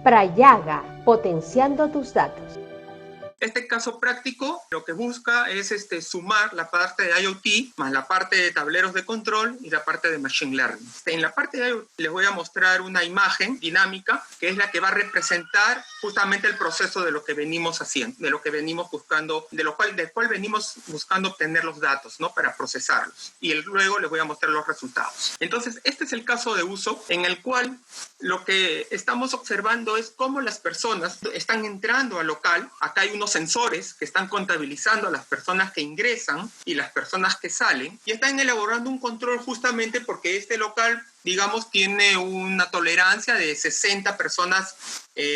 Prayaga, potenciando tus datos. Este caso práctico lo que busca es sumar la parte de IoT más la parte de tableros de control y la parte de Machine Learning. En la parte de IoT les voy a mostrar una imagen dinámica que es la que va a representar justamente el proceso de lo que venimos haciendo, de lo que venimos buscando, del cual venimos buscando obtener los datos, ¿no? Para procesarlos. Y luego les voy a mostrar los resultados. Entonces, este es el caso de uso en el cual lo que estamos observando es cómo las personas están entrando al local. Acá hay unos sensores que están contabilizando a las personas que ingresan y las personas que salen y están elaborando un control justamente porque este local, digamos, tiene una tolerancia de 60 personas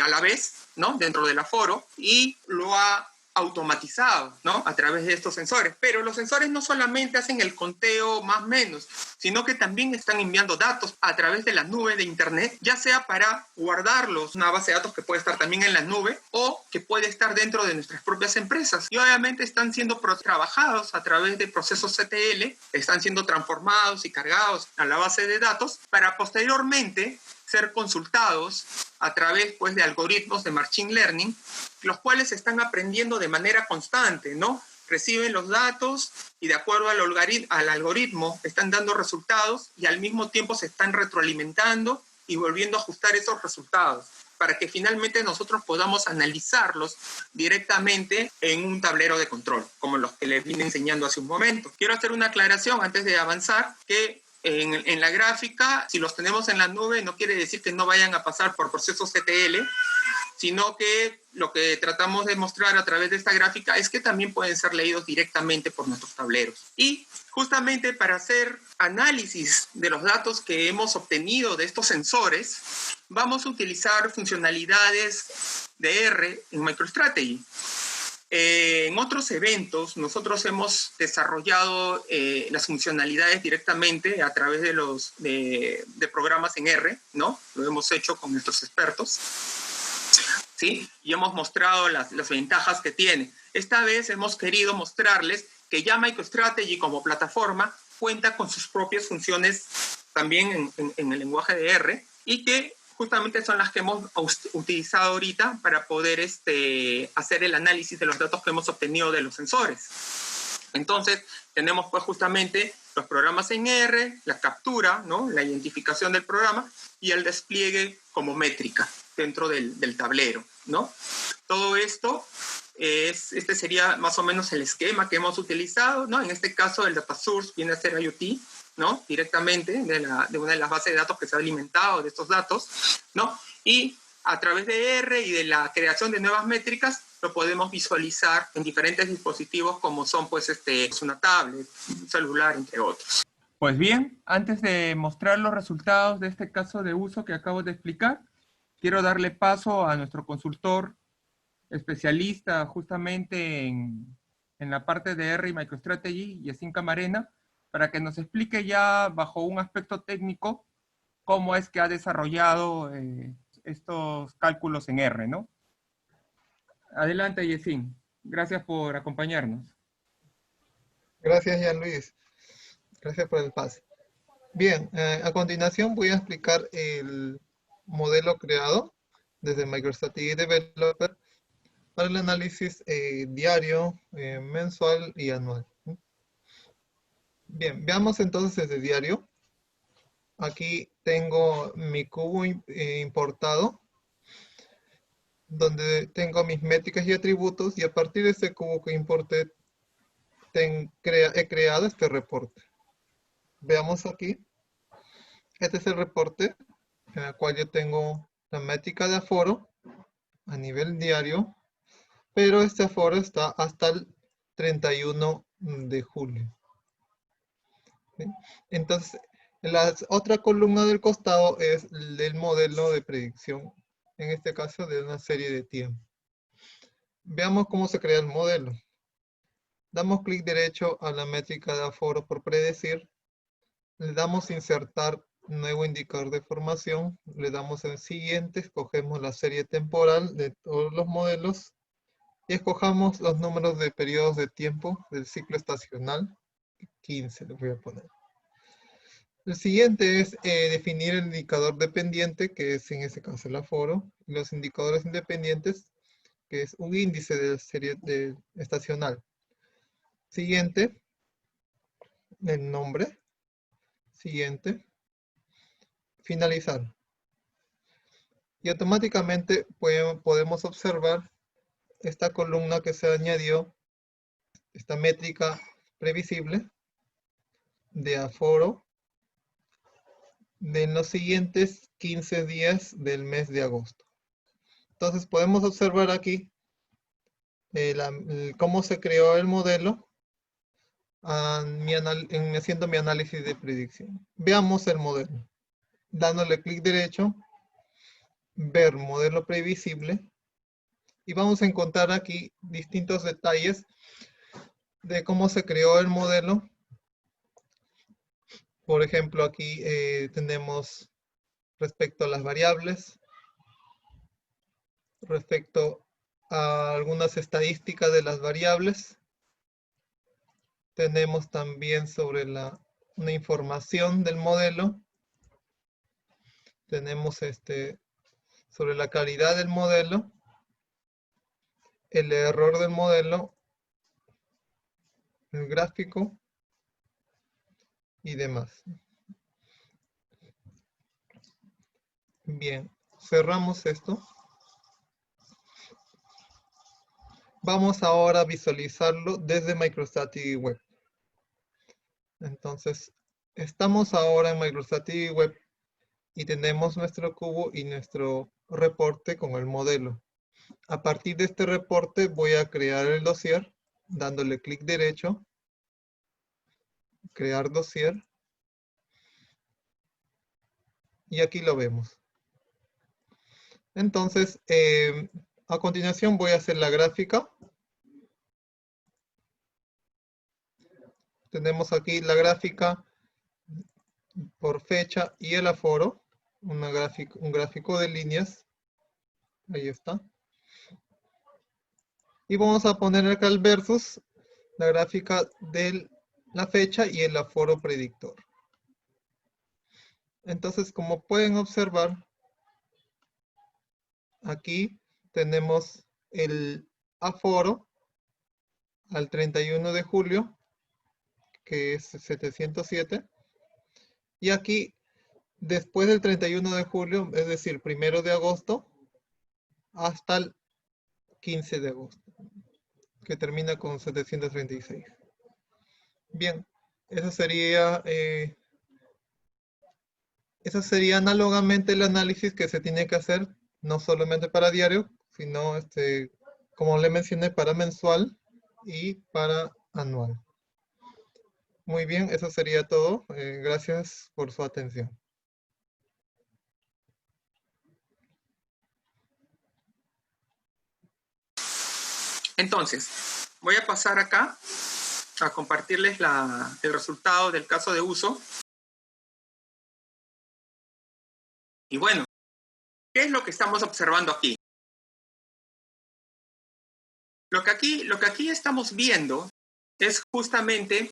a la vez, ¿no? Dentro del aforo, y lo ha automatizado, ¿no? A través de estos sensores. Pero los sensores no solamente hacen el conteo más o menos, sino que también están enviando datos a través de la nube de Internet, ya sea para guardarlos, una base de datos que puede estar también en la nube o que puede estar dentro de nuestras propias empresas. Y obviamente están siendo trabajados a través de procesos CTL, están siendo transformados y cargados a la base de datos para posteriormente ser consultados a través, pues, de algoritmos de Machine Learning, los cuales están aprendiendo de manera constante, ¿no? Reciben los datos y de acuerdo al algoritmo están dando resultados y al mismo tiempo se están retroalimentando y volviendo a ajustar esos resultados para que finalmente nosotros podamos analizarlos directamente en un tablero de control, como los que les vine enseñando hace un momento. Quiero hacer una aclaración antes de avanzar, que en la gráfica, si los tenemos en la nube, no quiere decir que no vayan a pasar por procesos CTL, sino que lo que tratamos de mostrar a través de esta gráfica es que también pueden ser leídos directamente por nuestros tableros. Y justamente para hacer análisis de los datos que hemos obtenido de estos sensores, vamos a utilizar funcionalidades de R en MicroStrategy. En otros eventos, nosotros hemos desarrollado las funcionalidades directamente a través de programas en R, ¿no? Lo hemos hecho con nuestros expertos, ¿sí? Y hemos mostrado las ventajas que tiene. Esta vez hemos querido mostrarles que ya MicroStrategy como plataforma cuenta con sus propias funciones también en el lenguaje de R y que justamente son las que hemos utilizado ahorita para poder hacer el análisis de los datos que hemos obtenido de los sensores. Entonces, tenemos pues justamente los programas en R, la captura, ¿no? La identificación del programa y el despliegue como métrica dentro del tablero, ¿no? Todo esto este sería más o menos el esquema que hemos utilizado, ¿no? En este caso, el data source viene a ser IoT, ¿no? Directamente de una de las bases de datos que se ha alimentado de estos datos, ¿no? Y a través de R y de la creación de nuevas métricas, lo podemos visualizar en diferentes dispositivos como son, pues, una tablet, un celular, entre otros. Pues bien, antes de mostrar los resultados de este caso de uso que acabo de explicar, quiero darle paso a nuestro consultor especialista justamente en la parte de R y MicroStrategy, Yacine Camarena, para que nos explique ya bajo un aspecto técnico cómo es que ha desarrollado estos cálculos en R, ¿no? Adelante, Yacine. Gracias por acompañarnos. Gracias, Jean Luis. Gracias por el pase. Bien, a continuación voy a explicar el modelo creado desde MicroStrategy Developer para el análisis diario, mensual y anual. Bien, veamos entonces desde diario. Aquí tengo mi cubo importado, donde tengo mis métricas y atributos, y a partir de este cubo que importé, he creado este reporte. Veamos aquí. Este es el reporte en el cual yo tengo la métrica de aforo a nivel diario, pero este aforo está hasta el 31 de julio. ¿Sí? Entonces, la otra columna del costado es el modelo de predicción, en este caso de una serie de tiempo. Veamos cómo se crea el modelo. Damos clic derecho a la métrica de aforo por predecir, le damos insertar nuevo indicador de formación, le damos en siguiente, escogemos la serie temporal de todos los modelos y escojamos los números de periodos de tiempo del ciclo estacional, 15 le voy a poner. El siguiente es definir el indicador dependiente, que es en este caso el aforo, y los indicadores independientes, que es un índice de serie estacional. Siguiente, el nombre. Siguiente, finalizar. Y automáticamente podemos observar esta columna que se añadió, esta métrica previsible de aforo de los siguientes 15 días del mes de agosto. Entonces podemos observar aquí cómo se creó el modelo haciendo mi análisis de predicción. Veamos el modelo. Dándole clic derecho, ver modelo previsible, y vamos a encontrar aquí distintos detalles de cómo se creó el modelo. Por ejemplo, aquí tenemos respecto a las variables, respecto a algunas estadísticas de las variables. Tenemos también sobre una información del modelo. Tenemos sobre la calidad del modelo, el error del modelo, el gráfico y demás. Bien, cerramos esto. Vamos ahora a visualizarlo desde MicroStrategy Web. Entonces, estamos ahora en MicroStrategy Web y tenemos nuestro cubo y nuestro reporte con el modelo. A partir de este reporte voy a crear el dossier, dándole clic derecho, crear dossier, y aquí lo vemos. Entonces, a continuación voy a hacer la gráfica. Tenemos aquí la gráfica por fecha y el aforo, un gráfico de líneas. Ahí está. Y vamos a poner acá el versus, la gráfica de la fecha y el aforo predictor. Entonces, como pueden observar, aquí tenemos el aforo al 31 de julio, que es 707. Y aquí, después del 31 de julio, es decir, 1 de agosto, hasta el 15 de agosto, que termina con 736. Bien, eso sería análogamente el análisis que se tiene que hacer, no solamente para diario, sino, como le mencioné, para mensual y para anual. Muy bien, eso sería todo. Gracias por su atención. Entonces, voy a pasar acá a compartirles el resultado del caso de uso. Y bueno, ¿qué es lo que estamos observando aquí? Lo que aquí estamos viendo es justamente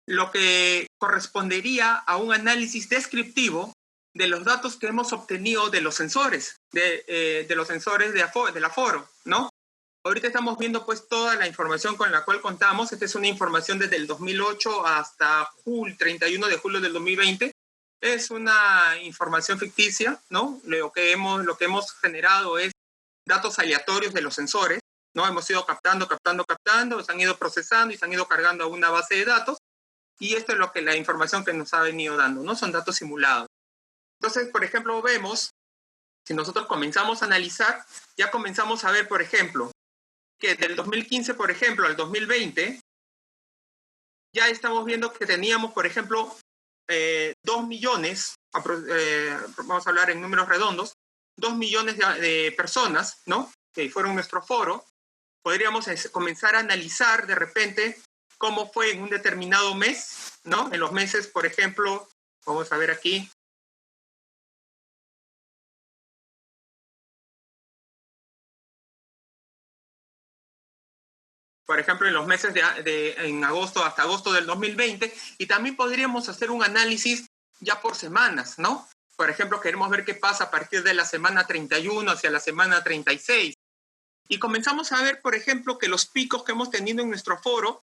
lo que correspondería a un análisis descriptivo de los datos que hemos obtenido de los sensores, de los sensores del aforo, ¿no? Ahorita estamos viendo pues toda la información con la cual contamos. Esta es una información desde el 2008 hasta 31 de julio del 2020. Es una información ficticia, ¿no? Lo que hemos generado es datos aleatorios de los sensores, ¿no? Hemos ido captando, se han ido procesando y se han ido cargando a una base de datos. Y esto es la información que nos ha venido dando, ¿no? Son datos simulados. Entonces, por ejemplo, vemos, si nosotros comenzamos a analizar, ya comenzamos a ver, por ejemplo, que del 2015, por ejemplo, al 2020, ya estamos viendo que teníamos, por ejemplo, 2 millones, vamos a hablar en números redondos, 2 millones de personas, ¿no? Que fueron nuestro foro. Podríamos comenzar a analizar de repente cómo fue en un determinado mes, ¿no? En los meses, por ejemplo, vamos a ver aquí. Por ejemplo, en los meses en agosto hasta agosto del 2020, y también podríamos hacer un análisis ya por semanas, ¿no? Por ejemplo, queremos ver qué pasa a partir de la semana 31 hacia la semana 36. Y comenzamos a ver, por ejemplo, que los picos que hemos tenido en nuestro aforo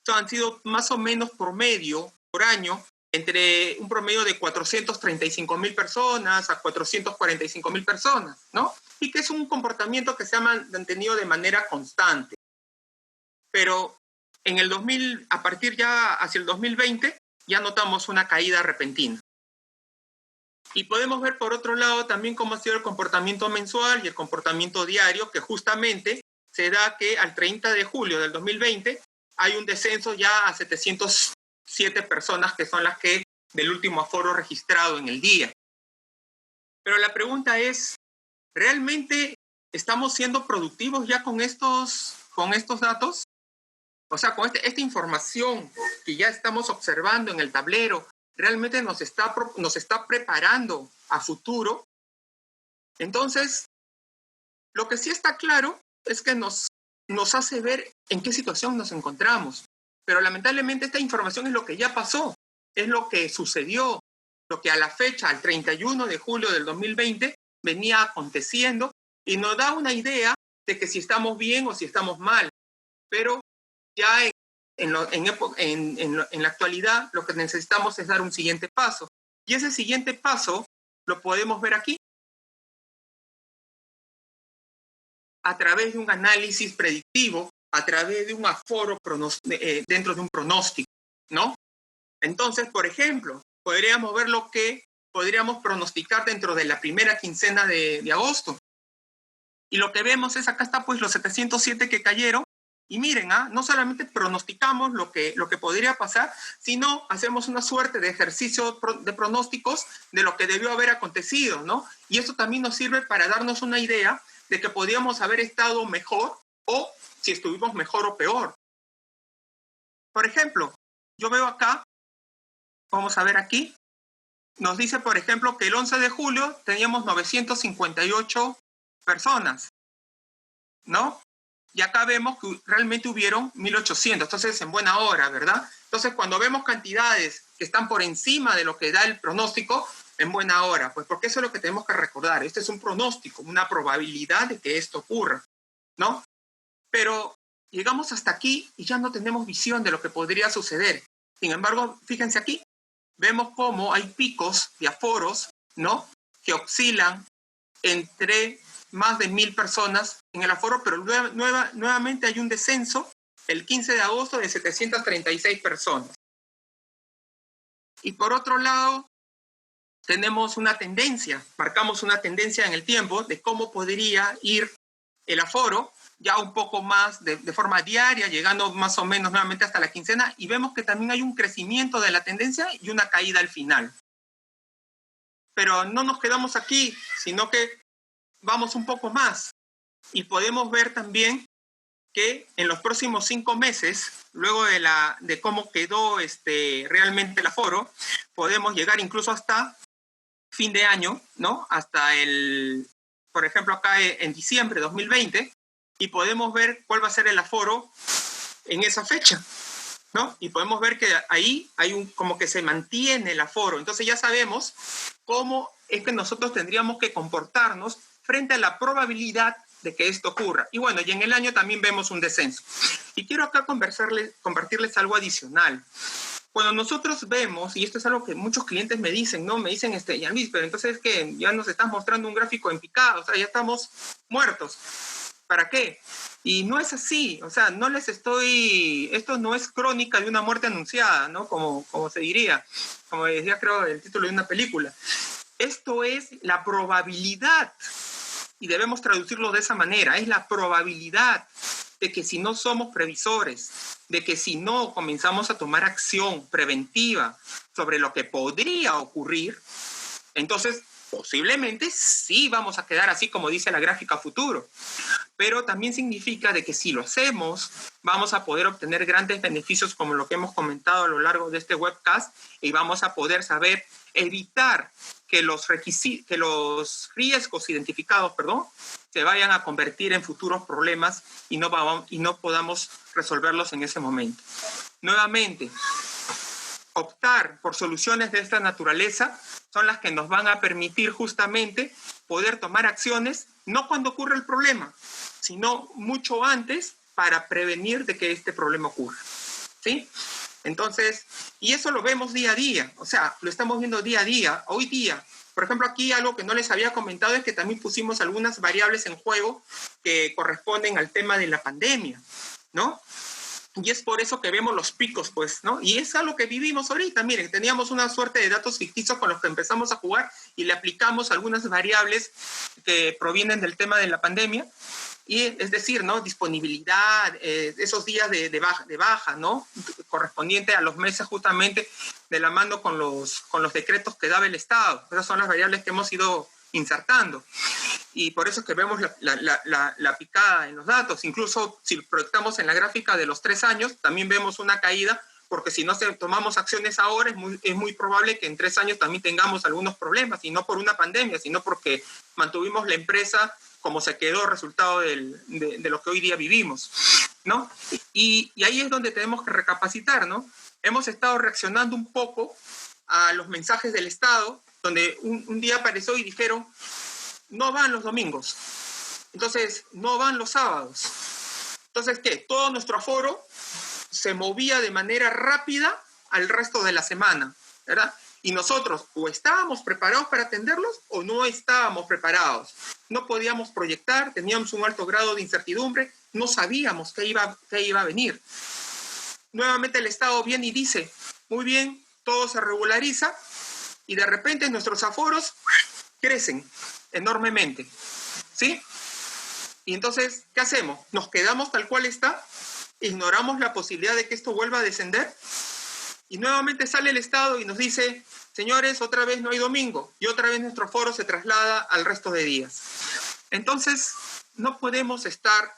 han sido más o menos promedio, por año, entre un promedio de 435.000 personas a 445.000 personas, ¿no? Y que es un comportamiento que se ha mantenido de manera constante. Pero en el 2000, a partir ya hacia el 2020, ya notamos una caída repentina. Y podemos ver por otro lado también cómo ha sido el comportamiento mensual y el comportamiento diario, que justamente se da que al 30 de julio del 2020 hay un descenso ya a 707 personas, que son las que del último aforo registrado en el día. Pero la pregunta es, ¿realmente estamos siendo productivos ya con estos datos? O sea, con esta información que ya estamos observando en el tablero, ¿realmente nos está preparando a futuro? Entonces, lo que sí está claro es que nos hace ver en qué situación nos encontramos. Pero lamentablemente esta información es lo que ya pasó, es lo que sucedió, lo que a la fecha, al 31 de julio del 2020, venía aconteciendo y nos da una idea de que si estamos bien o si estamos mal. Pero ya en la actualidad lo que necesitamos es dar un siguiente paso. Y ese siguiente paso lo podemos ver aquí, a través de un análisis predictivo, a través de un aforo dentro de un pronóstico, ¿no? Entonces, por ejemplo, podríamos ver lo que podríamos pronosticar dentro de la primera quincena de agosto. Y lo que vemos es, acá está pues los 707 que cayeron. Y miren, no solamente pronosticamos lo que podría pasar, sino hacemos una suerte de ejercicio de pronósticos de lo que debió haber acontecido, ¿no? Y esto también nos sirve para darnos una idea de que podíamos haber estado mejor o si estuvimos mejor o peor. Por ejemplo, yo veo acá, vamos a ver aquí, nos dice, por ejemplo, que el 11 de julio teníamos 958 personas, ¿no? Y acá vemos que realmente hubieron 1.800, entonces en buena hora, ¿verdad? Entonces cuando vemos cantidades que están por encima de lo que da el pronóstico, en buena hora, pues porque eso es lo que tenemos que recordar. Este es un pronóstico, una probabilidad de que esto ocurra, ¿no? Pero llegamos hasta aquí y ya no tenemos visión de lo que podría suceder. Sin embargo, fíjense aquí, vemos cómo hay picos de aforos, ¿no? Que oscilan entre más de 1.000 personas en el aforo, pero nuevamente hay un descenso el 15 de agosto de 736 personas. Y por otro lado, tenemos una tendencia, marcamos una tendencia en el tiempo de cómo podría ir el aforo, ya un poco más de forma diaria, llegando más o menos nuevamente hasta la quincena, y vemos que también hay un crecimiento de la tendencia y una caída al final. Pero no nos quedamos aquí, sino que vamos un poco más y podemos ver también que en los próximos 5 meses, luego de cómo quedó realmente el aforo, podemos llegar incluso hasta fin de año, ¿no? Hasta por ejemplo, acá en diciembre de 2020, y podemos ver cuál va a ser el aforo en esa fecha, ¿no? Y podemos ver que ahí hay como que se mantiene el aforo. Entonces ya sabemos cómo es que nosotros tendríamos que comportarnos frente a la probabilidad de que esto ocurra. Y bueno, y en el año también vemos un descenso. Y quiero acá compartirles algo adicional. Cuando nosotros vemos, y esto es algo que muchos clientes me dicen, ¿no? Me dicen, ya Luis, pero entonces es que ya nos estás mostrando un gráfico en picado, o sea, ya estamos muertos. ¿Para qué? Y no es así, o sea, esto no es crónica de una muerte anunciada, ¿no? Como se diría, como decía creo el título de una película. Esto es la probabilidad, y debemos traducirlo de esa manera, es la probabilidad de que si no somos previsores, de que si no comenzamos a tomar acción preventiva sobre lo que podría ocurrir, entonces posiblemente sí vamos a quedar así como dice la gráfica futuro. Pero también significa de que si lo hacemos, vamos a poder obtener grandes beneficios como lo que hemos comentado a lo largo de este webcast, y vamos a poder saber evitar que los riesgos identificados, se vayan a convertir en futuros problemas y no podamos resolverlos en ese momento. Nuevamente, optar por soluciones de esta naturaleza son las que nos van a permitir justamente poder tomar acciones, no cuando ocurre el problema, sino mucho antes para prevenir de que este problema ocurra. ¿Sí? Entonces, y eso lo vemos día a día, o sea, lo estamos viendo día a día, hoy día. Por ejemplo, aquí algo que no les había comentado es que también pusimos algunas variables en juego que corresponden al tema de la pandemia, ¿no? Y es por eso que vemos los picos, pues, ¿no? Y es algo que vivimos ahorita. Miren, teníamos una suerte de datos ficticios con los que empezamos a jugar y le aplicamos algunas variables que provienen del tema de la pandemia. Y es decir, ¿no? Disponibilidad, esos días de baja, ¿no? Correspondiente a los meses justamente de la mano con los decretos que daba el Estado. Esas son las variables que hemos ido insertando. Y por eso es que vemos la picada en los datos. Incluso si proyectamos en la gráfica de los 3 años, también vemos una caída, porque si no tomamos acciones ahora, es muy probable que en 3 años también tengamos algunos problemas, y no por una pandemia, sino porque mantuvimos la empresa como se quedó resultado de lo que hoy día vivimos, ¿no? Y ahí es donde tenemos que recapacitar, ¿no? Hemos estado reaccionando un poco a los mensajes del Estado, donde un día apareció y dijeron, no van los domingos, entonces no van los sábados. Entonces, ¿qué? Todo nuestro aforo se movía de manera rápida al resto de la semana, ¿verdad? Y nosotros o estábamos preparados para atenderlos o no estábamos preparados. No podíamos proyectar, teníamos un alto grado de incertidumbre, no sabíamos qué iba a venir. Nuevamente el Estado viene y dice, muy bien, todo se regulariza, y de repente nuestros aforos crecen enormemente, ¿sí? Y entonces, ¿qué hacemos? ¿Nos quedamos tal cual está? ¿Ignoramos la posibilidad de que esto vuelva a descender? Y nuevamente sale el Estado y nos dice, señores, otra vez no hay domingo, y otra vez nuestro aforo se traslada al resto de días. Entonces, no podemos estar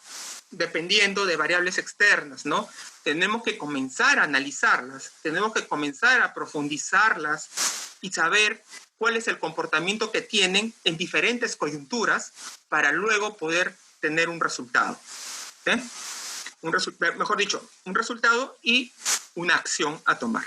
dependiendo de variables externas, ¿no? Tenemos que comenzar a analizarlas, tenemos que comenzar a profundizarlas y saber cuál es el comportamiento que tienen en diferentes coyunturas para luego poder tener un resultado. ¿Sí? Mejor dicho, un resultado y una acción a tomar.